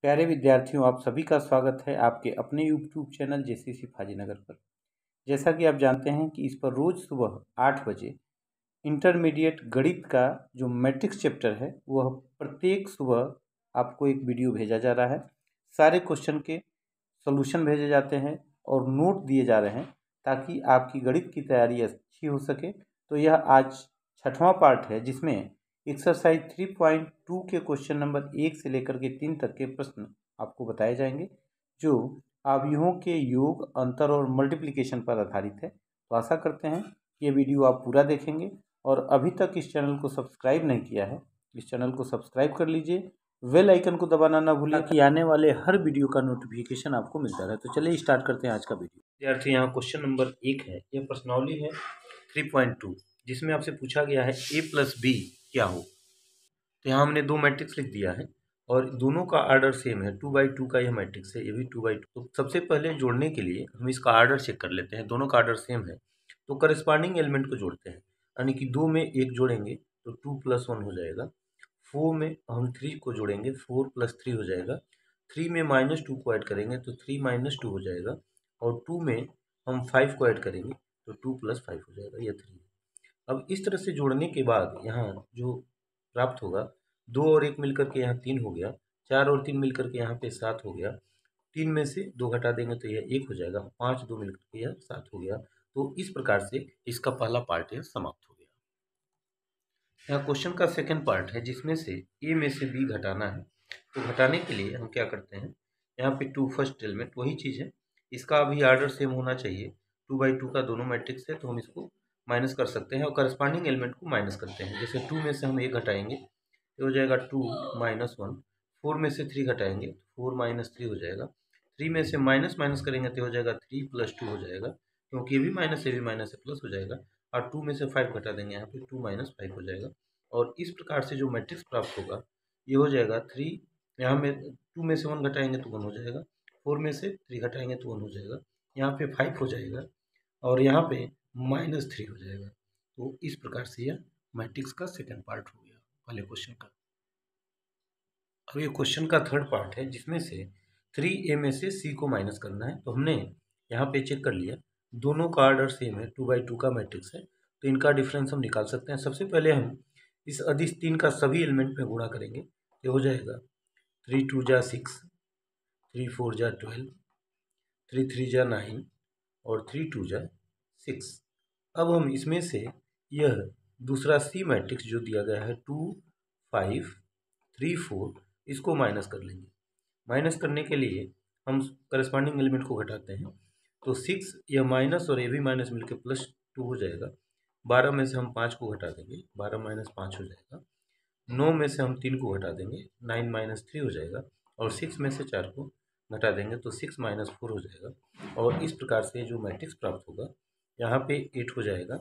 प्यारे विद्यार्थियों, आप सभी का स्वागत है आपके अपने यूट्यूब चैनल जेसीसी फाजीनगर पर। जैसा कि आप जानते हैं कि इस पर रोज़ सुबह 8 बजे इंटरमीडिएट गणित का जो मैट्रिक्स चैप्टर है वह प्रत्येक सुबह आपको एक वीडियो भेजा जा रहा है। सारे क्वेश्चन के सॉल्यूशन भेजे जाते हैं और नोट दिए जा रहे हैं ताकि आपकी गणित की तैयारी अच्छी हो सके। तो यह आज 6वां पार्ट है जिसमें एक्सरसाइज 3.2 के क्वेश्चन नंबर 1 से लेकर के 3 तक के प्रश्न आपको बताए जाएंगे जो अवयवों के योग, अंतर और मल्टीप्लिकेशन पर आधारित है। तो आशा करते हैं कि ये वीडियो आप पूरा देखेंगे और अभी तक इस चैनल को सब्सक्राइब नहीं किया है, इस चैनल को सब्सक्राइब कर लीजिए, बेल आइकन को दबाना ना भूलिए ताकि आने वाले हर वीडियो का नोटिफिकेशन आपको मिलता रहे। तो चलिए स्टार्ट करते हैं आज का वीडियो। विद्यार्थी, यहाँ क्वेश्चन नंबर 1 है, यह प्रश्नावली है 3.2 जिसमें आपसे पूछा गया है a प्लस बी क्या हो। तो यहाँ हमने दो मैट्रिक्स लिख दिया है और दोनों का आर्डर सेम है। 2/2 का यह मैट्रिक्स है, ये भी 2/2। तो सबसे पहले जोड़ने के लिए हम इसका आर्डर चेक कर लेते हैं। दोनों का आर्डर सेम है तो करस्पॉन्डिंग एलिमेंट को जोड़ते हैं, यानी कि 2 में 1 जोड़ेंगे तो 2 + 1 हो जाएगा। 4 में हम 3 को जोड़ेंगे, 4 + 3 हो जाएगा। 3 में -2 को ऐड करेंगे तो 3 - 2 हो जाएगा और 2 में हम 5 को ऐड करेंगे तो 2 + 5 हो जाएगा, यह 3। अब इस तरह से जोड़ने के बाद यहाँ जो प्राप्त होगा, 2 और 1 मिलकर के यहाँ 3 हो गया, 4 और 3 मिलकर के यहाँ पे 7 हो गया। 3 में से 2 घटा देंगे तो यह 1 हो जाएगा, 5 2 मिलकर के यह 7 हो गया। तो इस प्रकार से इसका पहला पार्ट यह समाप्त हो गया। यहाँ क्वेश्चन का सेकंड पार्ट है जिसमें से ए में से बी घटाना है। तो घटाने के लिए हम क्या करते हैं, यहाँ पे 2 फर्स्ट एलिमेंट वही चीज़ है, इसका अभी आर्डर सेम होना चाहिए। 2/2 का दोनों मैट्रिक्स है तो हम इसको माइनस कर सकते हैं और करस्पॉन्डिंग एलिमेंट को माइनस करते हैं। जैसे 2 में से हम 1 घटाएंगे तो हो जाएगा 2 - 1। 4 में से 3 घटाएंगे तो 4 - 3 हो जाएगा। 3 में से माइनस माइनस करेंगे तो हो जाएगा 3 + 2 हो जाएगा, क्योंकि ये भी माइनस है प्लस हो जाएगा। और 2 में से 5 घटा देंगे, यहाँ पे 2 - 5 हो जाएगा। और इस प्रकार से जो मैट्रिक्स प्राप्त होगा ये हो जाएगा 3, यहाँ में 2 में से 1 घटाएंगे तो 1 हो जाएगा, 4 में से 3 घटाएंगे तो 1 हो जाएगा, यहाँ पे 5 हो जाएगा और यहाँ पे -3 हो जाएगा। तो इस प्रकार से यह मैट्रिक्स का सेकंड पार्ट हो गया पहले क्वेश्चन का। अब ये क्वेश्चन का थर्ड पार्ट है जिसमें से 3a में से c को माइनस करना है। तो हमने यहाँ पे चेक कर लिया, दोनों का ऑर्डर सेम है, 2/2 का मैट्रिक्स है तो इनका डिफरेंस हम निकाल सकते हैं। सबसे पहले हम इस अदिश 3 का सभी एलिमेंट में गुणा करेंगे तो हो जाएगा 3 2 जा 6, 3 4 जा 12, 3 3 जा 9 और 3 2 जा 6। अब हम इसमें से यह दूसरा सी मैट्रिक्स जो दिया गया है 2 5 3 4, इसको माइनस कर लेंगे। माइनस करने के लिए हम करस्पॉन्डिंग एलिमेंट को घटाते हैं तो 6 यह माइनस और ये भी माइनस मिलकर +2 हो जाएगा। 12 में से हम 5 को घटा देंगे, 12 - 5 हो जाएगा। 9 में से हम 3 को घटा देंगे, 9 - 3 हो जाएगा और 6 में से 4 को घटा देंगे तो 6 - 4 हो जाएगा। और इस प्रकार से जो मैट्रिक्स प्राप्त होगा, यहाँ पे 8 हो जाएगा,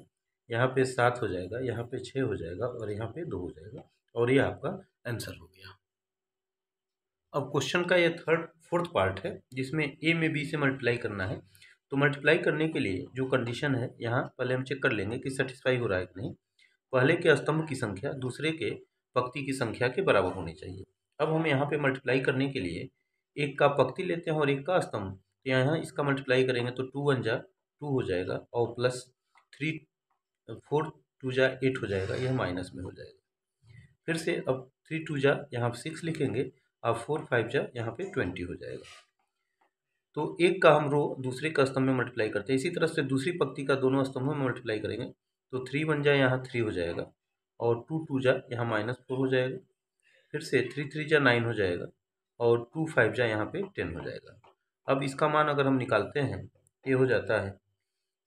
यहाँ पे 7 हो जाएगा, यहाँ पे 6 हो जाएगा और यहाँ पे 2 हो जाएगा और ये आपका आंसर हो गया। अब क्वेश्चन का ये फोर्थ पार्ट है जिसमें ए में बी से मल्टीप्लाई करना है। तो मल्टीप्लाई करने के लिए जो कंडीशन है यहाँ पहले हम चेक कर लेंगे कि सेटिस्फाई हो रहा है कि नहीं। पहले के स्तंभ की संख्या दूसरे के पंक्ति की संख्या के बराबर होनी चाहिए। अब हम यहाँ पे मल्टीप्लाई करने के लिए एक का पंक्ति लेते हैं और एक का स्तंभ। तो यहाँ इसका मल्टीप्लाई करेंगे तो 2 1 जा 2 हो जाएगा और प्लस 3 4 2 जा 8 हो जाएगा, यह माइनस में हो जाएगा। फिर से अब 3 2 जा यहाँ 6 लिखेंगे और 4 5 जा यहाँ पे 20 हो जाएगा। तो एक का हम रो दूसरे का स्तंभ में मल्टीप्लाई करते हैं, इसी तरह से दूसरी पंक्ति का दोनों स्तंभों में मल्टीप्लाई करेंगे तो 3 1 जा यहाँ 3 हो जाएगा और 2 2 जा यहाँ -4 हो जाएगा। फिर से 3 3 जा 9 हो जाएगा और 2 5 जा यहाँ पे 10 हो जाएगा। अब इसका मान अगर हम निकालते हैं ये हो जाता है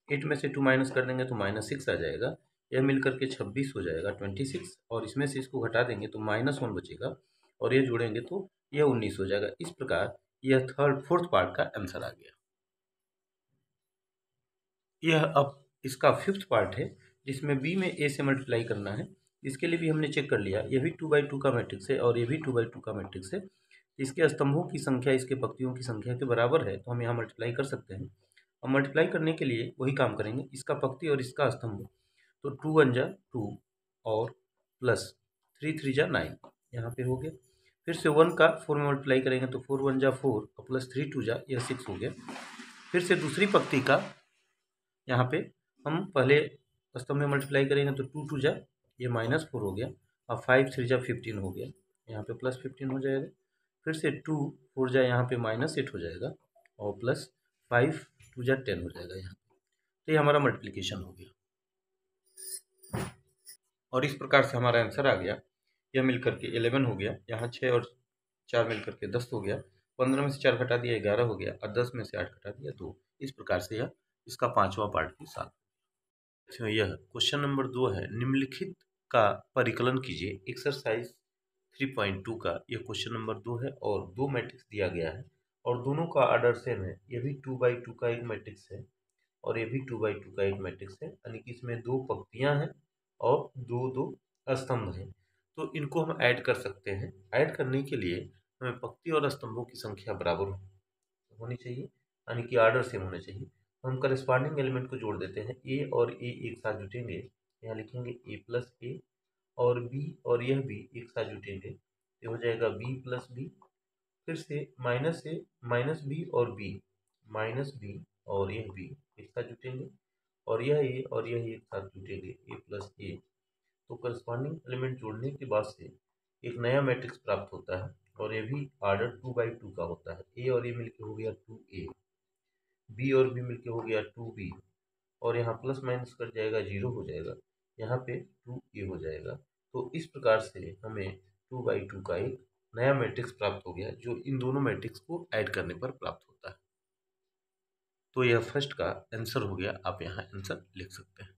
8 में से 2 माइनस कर देंगे तो -6 आ जाएगा, यह मिलकर के 26 हो जाएगा 26, और इसमें से इसको घटा देंगे तो -1 बचेगा और ये जोड़ेंगे तो यह 19 हो जाएगा। इस प्रकार यह फोर्थ पार्ट का आंसर आ गया। यह अब इसका फिफ्थ पार्ट है जिसमें बी में ए से मल्टीप्लाई करना है। इसके लिए भी हमने चेक कर लिया, यह भी 2/2 का मैट्रिक्स है और ये भी 2/2 का मैट्रिक्स है। इसके स्तंभों की संख्या इसके पंक्तियों की संख्या के बराबर है तो हम यहाँ मल्टीप्लाई कर सकते हैं। अब मल्टीप्लाई करने के लिए वही काम करेंगे, इसका पंक्ति और इसका स्तंभ। तो 2 1 जा 2 और प्लस 3 3 जा 9 यहाँ पे हो गया। फिर से 1 का 4 में मल्टीप्लाई करेंगे तो 4 1 जा 4 और प्लस 3 2 जा यह 6 हो गया। फिर से दूसरी पंक्ति का यहाँ पे हम पहले स्तंभ में मल्टीप्लाई करेंगे तो 2 2 जा ये -4 हो गया और 5 3 जा 15 हो गया, यहाँ पे प्लस 15 हो जाएगा। फिर से 2 4 जा यहाँ पे -8 हो जाएगा और प्लस 5 2 जा 10 हो जाएगा यहाँ। तो ये हमारा मल्टीप्लिकेशन हो गया और इस प्रकार से हमारा आंसर आ गया। यह मिलकर के 11 हो गया, यहाँ 6 और 4 मिलकर के 10 हो गया, 15 में से 4 घटा दिया 11 हो गया और 10 में से 8 घटा दिया 2। इस प्रकार से यह इसका 5वां पार्ट भी साथ। यह क्वेश्चन नंबर 2 है, निम्नलिखित का परिकलन कीजिए। एक्सरसाइज 3.2 का यह क्वेश्चन नंबर 2 है और 2 मैट्रिक्स दिया गया है और दोनों का ऑर्डर सेम है। यह भी 2x2 का एक मैट्रिक्स है और ये भी 2x2 का एक मैट्रिक्स है, यानी कि इसमें 2 पंक्तियां हैं और 2 स्तंभ हैं। तो इनको हम ऐड कर सकते हैं। ऐड करने के लिए हमें पंक्ति और स्तंभों की संख्या बराबर होनी चाहिए, यानी कि ऑर्डर सेम होना चाहिए। तो हम करस्पॉन्डिंग एलिमेंट को जोड़ देते हैं। ए और ए एक साथ जुटेंगे, यहाँ लिखेंगे ए प्लस ए, और बी और यह भी एक साथ जुटेंगे, ये हो जाएगा बी प्लस बी। फिर से माइनस ए माइनस बी और बी, माइनस बी और यह बी एक साथ जुटेंगे और यह ए और यह एक साथ जुटेंगे, ए प्लस ए। तो करस्पॉन्डिंग एलिमेंट जोड़ने के बाद से एक नया मैट्रिक्स प्राप्त होता है और ये भी ऑर्डर 2x2 का होता है। ए और ए मिलके हो गया 2a, बी और बी मिलके हो गया 2b और यहाँ प्लस माइनस कट जाएगा 0 हो जाएगा, यहाँ पे 2a हो जाएगा। तो इस प्रकार से हमें 2x2 का एक नया मैट्रिक्स प्राप्त हो गया जो इन दोनों मैट्रिक्स को ऐड करने पर प्राप्त होता है। तो यह फर्स्ट का आंसर हो गया, आप यहाँ आंसर लिख सकते हैं।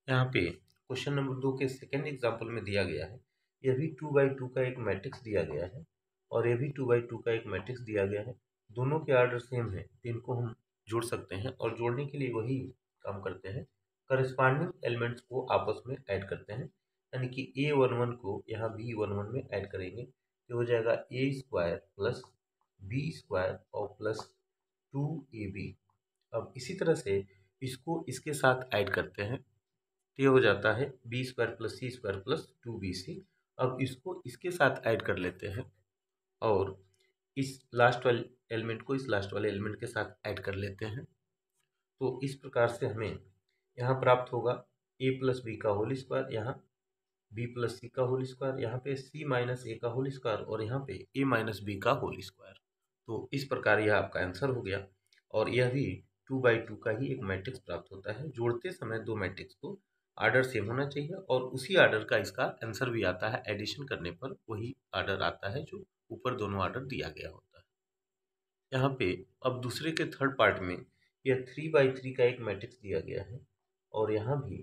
यहाँ पे क्वेश्चन नंबर 2 के सेकेंड एग्जाम्पल में दिया गया है, यह भी 2x2 का एक मैट्रिक्स दिया गया है और यह भी 2x2 का एक मैट्रिक्स दिया गया है। दोनों के ऑर्डर सेम है, तो इनको हम जोड़ सकते हैं और जोड़ने के लिए वही काम करते हैं, करस्पॉन्डिंग एलिमेंट्स को आपस में ऐड करते हैं। यानी कि A11 को यहाँ B11 में ऐड करेंगे तो हो जाएगा a² प्लस b² और प्लस 2ab। अब इसी तरह से इसको इसके साथ ऐड करते हैं तो ये हो जाता है b² plus c² plus 2bc। अब इसको इसके साथ ऐड कर लेते हैं और इस लास्ट वाले एलिमेंट को इस लास्ट वाले एलिमेंट के साथ ऐड कर लेते हैं। तो इस प्रकार से हमें यहाँ प्राप्त होगा a प्लस बी का होल स्क्वायर, यहाँ b प्लस सी का होल स्क्वायर, यहाँ पे c माइनस ए का होल स्क्वायर और यहाँ पे a माइनस बी का होल स्क्वायर। तो इस प्रकार यह आपका आंसर हो गया और यह भी 2x2 का ही एक मैट्रिक्स प्राप्त होता है। जोड़ते समय दो मैट्रिक्स को ऑर्डर सेम होना चाहिए और उसी ऑर्डर का इसका आंसर भी आता है। एडिशन करने पर वही ऑर्डर आता है जो ऊपर दोनों ऑर्डर दिया गया होता है। यहाँ पे अब दूसरे के थर्ड पार्ट में यह 3x3 का एक मैट्रिक्स दिया गया है और यहाँ भी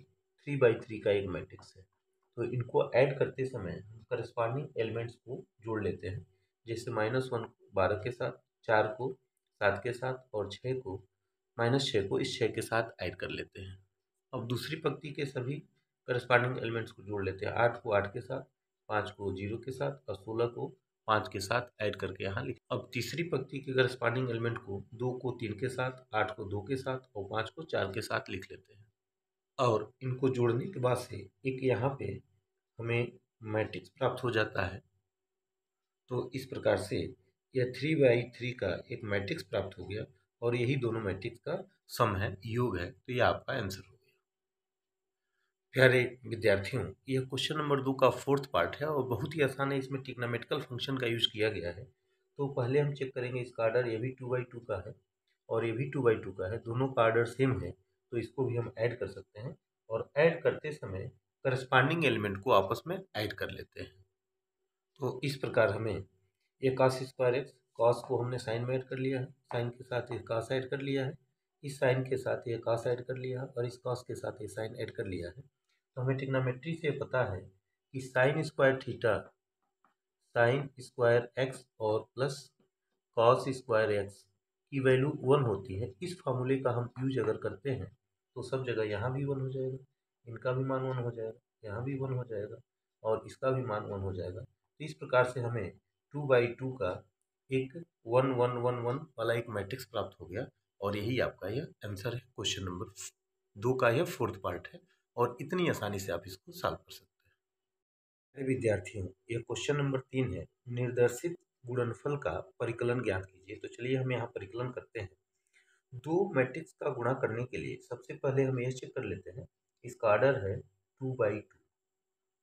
3x3 का एक मैट्रिक्स है। तो इनको ऐड करते समय हम करस्पॉन्डिंग एलिमेंट्स को जोड़ लेते हैं, जैसे -1 को 12 के साथ, 4 को 7 के साथ और 6 को -6 को इस 6 के साथ ऐड कर लेते हैं। अब दूसरी पंक्ति के सभी करस्पॉन्डिंग एलिमेंट्स को जोड़ लेते हैं, 8 को 8 के साथ, 5 को 0 के साथ और 16 को 5 के साथ ऐड करके यहाँ लिख। अब तीसरी पंक्ति के करस्पॉन्डिंग एलिमेंट को 2 को 3 के साथ, 8 को 2 के साथ और 5 को 4 के साथ लिख लेते हैं और इनको जोड़ने के बाद से एक यहाँ पे हमें मैट्रिक्स प्राप्त हो जाता है। तो इस प्रकार से यह 3x3 का एक मैट्रिक्स प्राप्त हो गया और यही दोनों मैट्रिक्स का सम है, योग है। तो यह आपका आंसर हो गया। प्यारे विद्यार्थियों, यह क्वेश्चन नंबर 2 का फोर्थ पार्ट है और बहुत ही आसान है। इसमें ट्रिग्नोमेट्रिकल फंक्शन का यूज किया गया है। तो पहले हम चेक करेंगे इसका ऑर्डर, ये भी 2x2 का है और ये भी 2x2 का है, दोनों का ऑर्डर सेम है तो इसको भी हम ऐड कर सकते हैं और ऐड करते समय करस्पॉन्डिंग एलिमेंट को आपस में ऐड कर लेते हैं। तो इस प्रकार हमें ये cos² x, cos को हमने साइन में ऐड कर लिया है, साइन के साथ ये cos ऐड कर लिया है, इस साइन के साथ ये cos ऐड कर लिया है और इस cos के साथ ये साइन ऐड कर लिया है। तो हमें ट्रिग्नोमेट्री से पता है कि sin² थीटा sin² x और प्लस cos² x की वैल्यू 1 होती है। इस फार्मूले का हम यूज अगर करते हैं तो सब जगह यहाँ भी 1 हो जाएगा, इनका भी मान 1 हो जाएगा, यहाँ भी 1 हो जाएगा और इसका भी मान 1 हो जाएगा। तो इस प्रकार से हमें 2x2 का एक 1 1 1 1 वाला एक मैट्रिक्स प्राप्त हो गया और यही आपका यह आंसर है। क्वेश्चन नंबर 2 का यह फोर्थ पार्ट है और इतनी आसानी से आप इसको सॉल्व कर सकते हैं। विद्यार्थियों, यह क्वेश्चन नंबर 3 है। निर्देशित गुणनफल का परिकलन ज्ञात कीजिए। तो चलिए हम यहाँ परिकलन करते हैं। दो मैट्रिक्स का गुणा करने के लिए सबसे पहले हम ये चेक कर लेते हैं, इसका आर्डर है 2/2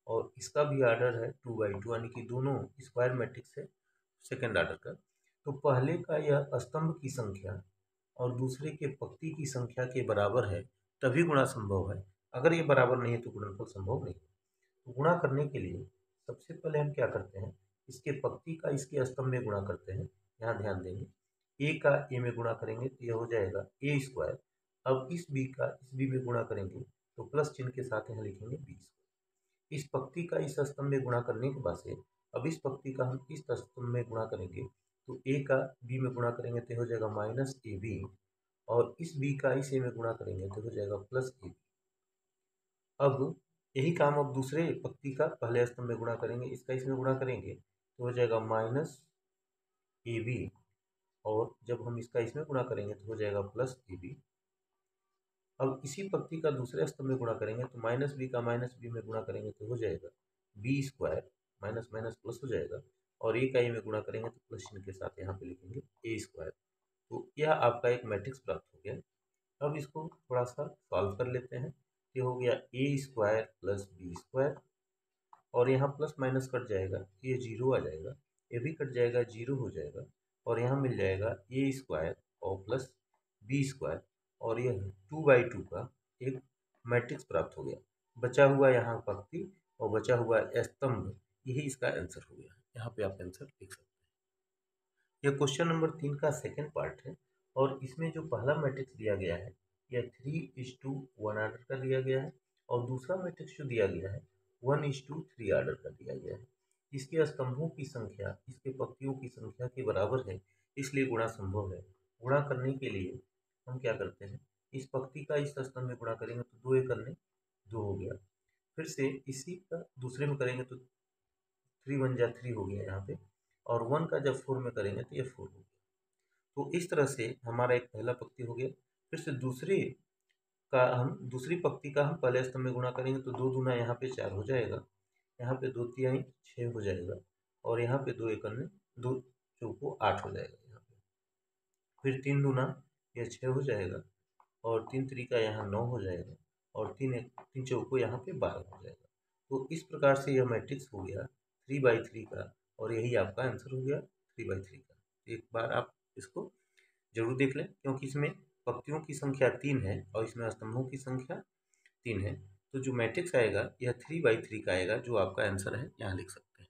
और इसका भी आर्डर है 2/2, यानी कि दोनों स्क्वायर मैट्रिक्स है सेकेंड आर्डर का। तो पहले का यह स्तंभ की संख्या और दूसरे के पंक्ति की संख्या के बराबर है, तभी गुणा संभव है। अगर ये बराबर नहीं है तो गुणनफल संभव नहीं। गुणा करने के लिए सबसे पहले हम क्या करते हैं, इसके पंक्ति का इसके स्तंभ में गुणा करते हैं। यहाँ ध्यान देंगे, ए का ए में गुणा करेंगे तो यह हो जाएगा ए स्क्वायर। अब इस बी का इस बी में गुणा करेंगे तो प्लस चिन्ह के साथ यहाँ लिखेंगे बी स्क्वायर। इस पंक्ति का इस स्तंभ में गुणा करने के बाद से अब इस पंक्ति का हम इस स्तंभ में गुणा करेंगे तो ए का बी में गुणा करेंगे तो हो जाएगा माइनस ए बी, और इस बी का इस ए में गुणा करेंगे तो हो जाएगा प्लस ए बी। अब यही काम अब दूसरे पंक्ति का पहले स्तंभ में गुणा करेंगे, इसका इसमें गुणा करेंगे तो हो जाएगा माइनस ए बी, और जब हम इसका इसमें गुणा करेंगे तो हो जाएगा प्लस ए बी। अब इसी पंक्ति का दूसरे स्तंभ में गुणा करेंगे तो माइनस बी का माइनस बी में गुणा करेंगे तो हो जाएगा B square, minus minus plus हो जाएगा, और ए का ए में गुणा करेंगे तो प्लस चिन्ह के साथ यहाँ पे लिखेंगे ए स्क्वायर। तो यह आपका एक मैट्रिक्स प्राप्त हो गया। अब इसको थोड़ा सा सॉल्व कर लेते हैं। ये हो गया ए स्क्वायर प्लस बी स्क्वायर, और यहाँ प्लस माइनस कट जाएगा, ये जीरो आ जाएगा, ये भी कट जाएगा, जीरो हो जाएगा, और यहाँ मिल जाएगा ए स्क्वायर और प्लस बी स्क्वायर, और यह 2/2 का एक मैट्रिक्स प्राप्त हो गया। बचा हुआ यहाँ पंक्ति और बचा हुआ स्तंभ, यही इसका आंसर हो गया। यहाँ पे आप आंसर लिख सकते हैं। यह क्वेश्चन नंबर 3 का सेकेंड पार्ट है, और इसमें जो पहला मैट्रिक्स दिया गया है यह 3:1 आर्डर का दिया गया है, और दूसरा मैट्रिक्स जो दिया गया है 1:3 आर्डर का दिया गया है। इसके स्तंभों की संख्या इसके पंक्तियों की संख्या के बराबर है, इसलिए गुणा संभव है। गुणा करने के लिए हम क्या करते हैं, इस पंक्ति का इस स्तंभ में गुणा करेंगे तो 2 एकम 2 हो गया, फिर से इसी का दूसरे में करेंगे तो 3 × 1 = 3 हो गया यहाँ पे, और 1 का जब 4 में करेंगे तो ये 4 हो गया। तो इस तरह से हमारा एक पहला पंक्ति हो गया। फिर से दूसरी पंक्ति का हम पहले स्तंभ में गुणा करेंगे तो 2 दूना यहाँ पे 4 हो जाएगा, यहाँ पे 2 तिहाई 6 हो जाएगा, और यहाँ पे 2 एकम 2 चौको 8 हो जाएगा यहाँ पे। फिर 3 दूना यह 6 हो जाएगा, और 3 त्रिका यहाँ 9 हो जाएगा, और 3 चौको यहाँ पे 12 हो जाएगा। तो इस प्रकार से यह मैट्रिक्स हो गया 3/3 का, और यही आपका आंसर हो गया 3/3 का। एक बार आप इसको जरूर देख लें, क्योंकि इसमें पंक्तियों की संख्या 3 है और इसमें स्तंभों की संख्या 3 है। तो जो मैट्रिक्स आएगा यह 3/3 का आएगा, जो आपका आंसर है यहाँ लिख सकते हैं।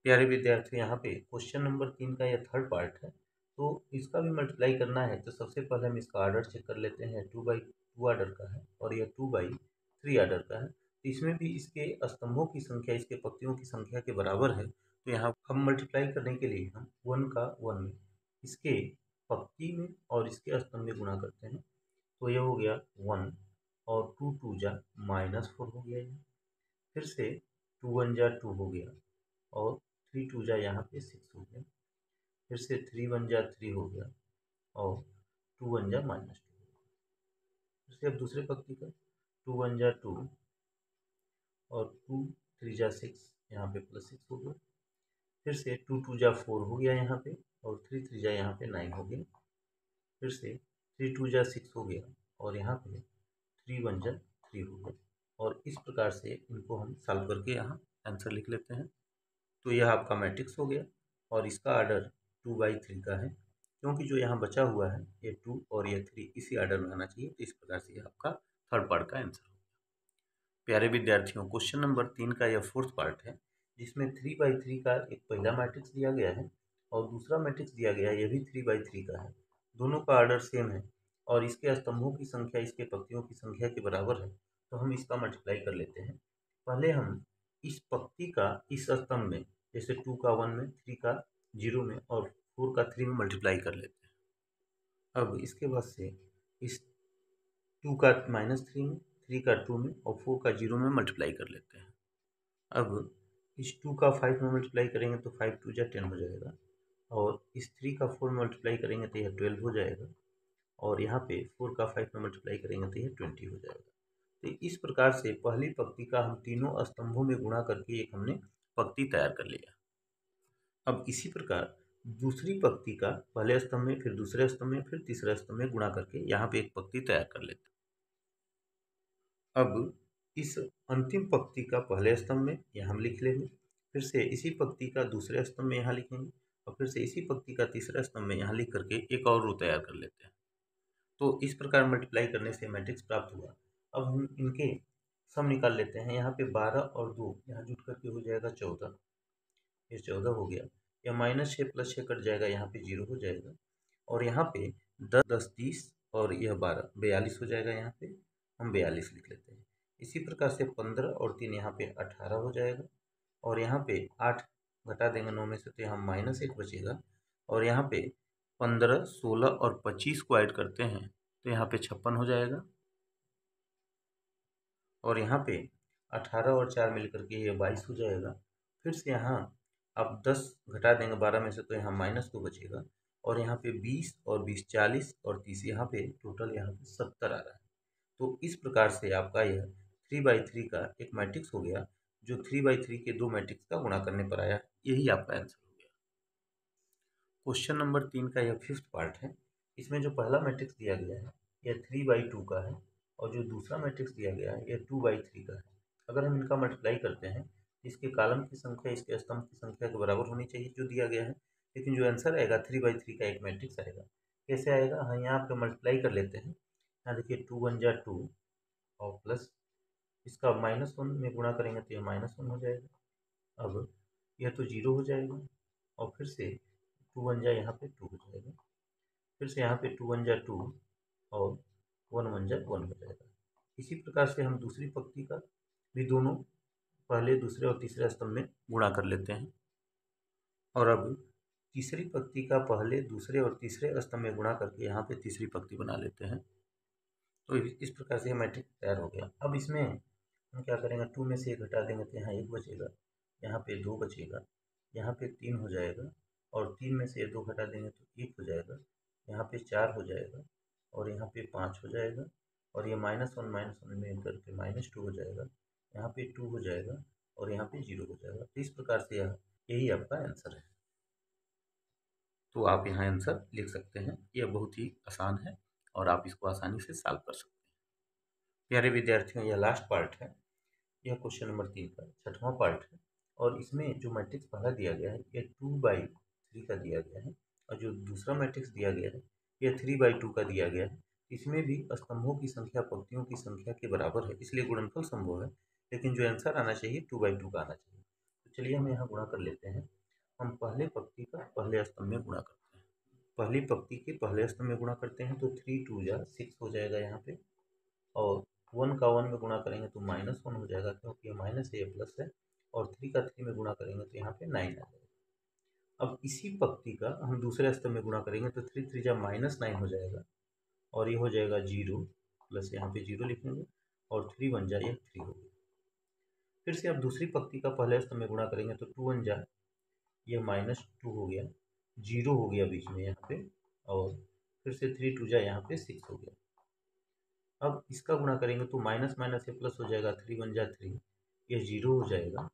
प्यारे विद्यार्थी, यहाँ पे क्वेश्चन नंबर 3 का यह थर्ड पार्ट है, तो इसका भी मल्टीप्लाई करना है। तो सबसे पहले हम इसका आर्डर चेक कर लेते हैं। 2/2 आर्डर का है और यह 2/3 आर्डर का है, तो इसमें भी इसके स्तंभों की संख्या इसके पंक्तियों की संख्या के बराबर है। तो यहाँ हम मल्टीप्लाई करने के लिए हम 1 का 1 में इसके पंक्ति में और इसके स्तंभ में गुणा करते हैं, तो यह हो गया 1, और 2 2 जा -4 हो गया ये। फिर से 2 1 जा 2 हो गया, और 3 2 जा यहाँ पे 6 हो गया। फिर से 3 1 जा 3 हो गया, और 2 1 जा -2। फिर से अब दूसरे पंक्ति का 2 1 जा 2, और 2 3 जा 6, यहाँ पे +6 हो गया। फिर से 2 2 जा 4 हो गया यहाँ पे, और 3 3 जा यहाँ पे 9 हो गया। फिर से 3 2 जा 6 हो गया, और यहाँ पे 3 1 जा 3 हो गया। और इस प्रकार से इनको हम सॉल्व करके यहाँ आंसर लिख लेते हैं। तो यह आपका मैट्रिक्स हो गया, और इसका आर्डर 2/3 का है, क्योंकि जो यहाँ बचा हुआ है ये 2 और ये 3 इसी आर्डर में आना चाहिए। तो इस प्रकार से यह आपका थर्ड पार्ट का आंसर हो गया। प्यारे विद्यार्थियों, क्वेश्चन नंबर 3 का यह फोर्थ पार्ट है, जिसमें 3/3 का एक पहला मैट्रिक्स दिया गया है और दूसरा मैट्रिक्स दिया गया है, यह भी 3/3 का है। दोनों का आर्डर सेम है, और इसके स्तंभों की संख्या इसके पंक्तियों की संख्या के बराबर है। तो हम इसका मल्टीप्लाई कर लेते हैं। पहले हम इस पंक्ति का इस स्तंभ में, जैसे 2 का 1 में, 3 का 0 में, और 4 का 3 में मल्टीप्लाई कर लेते हैं। अब इसके बाद से इस 2 का -3 में, 3 का 2 में, और 4 का 0 में मल्टीप्लाई कर लेते हैं। अब इस 2 का 5 में मल्टीप्लाई करेंगे तो 5 2 जा 10 हो जाएगा, और इस 3 का 4 में मल्टीप्लाई करेंगे तो यह 12 हो जाएगा, और यहाँ पे 4 का 5 में मल्टीप्लाई करेंगे तो यह 20 हो जाएगा। तो इस प्रकार से पहली पंक्ति का हम तीनों स्तंभों में गुणा करके एक हमने पंक्ति तैयार कर लिया। अब इसी प्रकार दूसरी पंक्ति का पहले स्तंभ में, फिर दूसरे स्तंभ में, फिर तीसरे स्तंभ में गुणा करके यहाँ पे एक पंक्ति तैयार कर लेते हैं। अब इस अंतिम पंक्ति का पहले स्तंभ में यहाँ हम लिख लेंगे, फिर से इसी पंक्ति का दूसरे स्तंभ में यहाँ लिखेंगे और फिर से इसी पंक्ति का तीसरा स्तंभ में यहाँ लिख करके एक और रो तैयार कर लेते हैं। तो इस प्रकार मल्टीप्लाई करने से मैट्रिक्स प्राप्त हुआ। अब हम इनके सम निकाल लेते हैं। यहाँ पे 12 और 2 यहाँ जुट करके हो जाएगा 14, ये 14 हो गया। यह -6 + 6 कट जाएगा, यहाँ पे 0 हो जाएगा। और यहाँ पे 10 10 30 और यह 12 42 हो जाएगा, यहाँ पे हम 42 लिख लेते हैं। इसी प्रकार से 15 और 3 यहाँ पे 18 हो जाएगा और यहाँ पे 8 घटा देंगे 9 में से तो यहाँ -1 बचेगा और यहाँ पे 15 16 और 25 को ऐड करते हैं तो यहाँ पे 56 हो जाएगा और यहाँ पे 18 और 4 मिलकर के ये 22 हो जाएगा। फिर से यहाँ अब 10 घटा देंगे 12 में से तो यहाँ -2 बचेगा और यहाँ पे 20 और 20 40 और 30 यहाँ पे टोटल यहाँ पे 70 आ रहा है। तो इस प्रकार से आपका यह 3/3 का एक मैट्रिक्स हो गया जो 3/3 के दो मैट्रिक्स का गुणा करने पर आया। यही आपका आंसर हो गया। क्वेश्चन नंबर 3 का यह 5th पार्ट है। इसमें जो पहला मैट्रिक्स दिया गया है यह 3/2 का है और जो दूसरा मैट्रिक्स दिया गया है यह 2/3 का है। अगर हम इनका मल्टीप्लाई करते हैं इसके कॉलम की संख्या इसके स्तंभ की संख्या के बराबर होनी चाहिए जो दिया गया है, लेकिन जो आंसर आएगा 3/3 का एक मैट्रिक्स आएगा। कैसे आएगा? हाँ, यहाँ पे मल्टीप्लाई कर लेते हैं। यहाँ देखिए 2 1 जा 2 और प्लस इसका -1 में गुणा करेंगे तो यह -1 हो जाएगा। अब यह तो 0 हो जाएगा और फिर से 2 1 जा यहाँ पे 2 हो जाएगा, फिर से यहाँ पे 2 1 जा 2 और 1 1 जा 1 हो जाएगा। इसी प्रकार से हम दूसरी पंक्ति का भी दोनों पहले दूसरे और तीसरे स्तंभ में गुणा कर लेते हैं और अब तीसरी पंक्ति का पहले दूसरे और तीसरे स्तंभ में गुणा करके यहाँ पे तीसरी पंक्ति बना लेते हैं। तो इस प्रकार से मैट्रिक्स तैयार हो गया। अब इसमें हम क्या करेंगे, 2 में से 1 घटा देंगे तो यहाँ 1 बचेगा, यहाँ पे 2 बचेगा, यहाँ पे 3 हो जाएगा और 3 में से 2 घटा देंगे तो 1 हो जाएगा, यहाँ पे 4 हो जाएगा और यहाँ पे 5 हो जाएगा और ये -1 में करके -2 हो जाएगा, यहाँ पे 2 हो जाएगा और यहाँ पे 0 हो जाएगा। तो इस प्रकार से यही आपका आंसर है। तो आप यहाँ आंसर लिख सकते हैं। यह बहुत ही आसान है और आप इसको आसानी से सॉल्व कर सकते हैं। प्यारे विद्यार्थियों, यह लास्ट पार्ट है। यह क्वेश्चन नंबर 3 का 6वां पार्ट है और इसमें जो मैट्रिक्स पहला दिया गया है यह 2/3 का दिया गया है और जो दूसरा मैट्रिक्स दिया गया है यह 3/2 का दिया गया है। इसमें भी स्तंभों की संख्या पंक्तियों की संख्या के बराबर है, इसलिए गुणनफल संभव है, लेकिन जो आंसर आना चाहिए 2/2 का आना चाहिए। तो चलिए हम यहाँ गुणा कर लेते हैं। हम पहले पंक्ति का पहले स्तंभ में गुणा करते हैं। पहली पंक्ति के पहले स्तंभ में गुणा करते हैं तो 3 2 जा 6 हो जाएगा यहाँ पे और 1 का 1 में गुणा करेंगे तो -1 हो जाएगा क्योंकि ये माइनस है, ये प्लस है और 3 का 3 में गुणा करेंगे तो यहाँ पे 9 आ जाएगा। अब इसी पंक्ति का हम दूसरे स्तंभ में गुणा करेंगे तो 3 3 जा -9 हो जाएगा और ये हो जाएगा 0 प्लस यहाँ पे 0 लिखेंगे और 3 1 जा ये 3 हो गया। फिर से अब दूसरी पंक्ति का पहले स्तंभ में गुणा करेंगे तो 2 1 जा ये -2 हो गया, 0 हो गया बीच में यहाँ पे और फिर से 3 2 जा यहाँ पे 6 हो गया। अब इसका गुणा करेंगे तो माइनस माइनस ये प्लस हो जाएगा, 3 1 जा 3 ये 0 हो जाएगा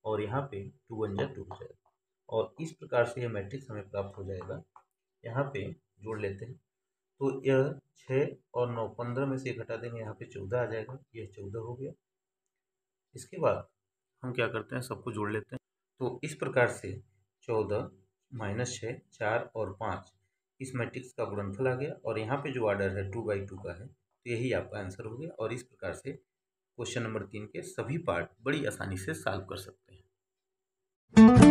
और यहाँ पे 2 1 जा 2 हो जाएगा और इस प्रकार से यह मैट्रिक्स हमें प्राप्त हो जाएगा। यहाँ पे जोड़ लेते हैं तो यह 6 और 9 15 में से घटा देंगे, यहाँ पे 14 आ जाएगा, यह 14 हो गया। इसके बाद हम क्या करते हैं, सबको जोड़ लेते हैं। तो इस प्रकार से 14 -6 4 और 5 इस मैट्रिक्स का गुणनफल आ गया और यहाँ पे जो ऑर्डर है 2/2 का है, तो यही आपका आंसर हो गया। और इस प्रकार से क्वेश्चन नंबर 3 के सभी पार्ट बड़ी आसानी से सॉल्व कर सकते हैं।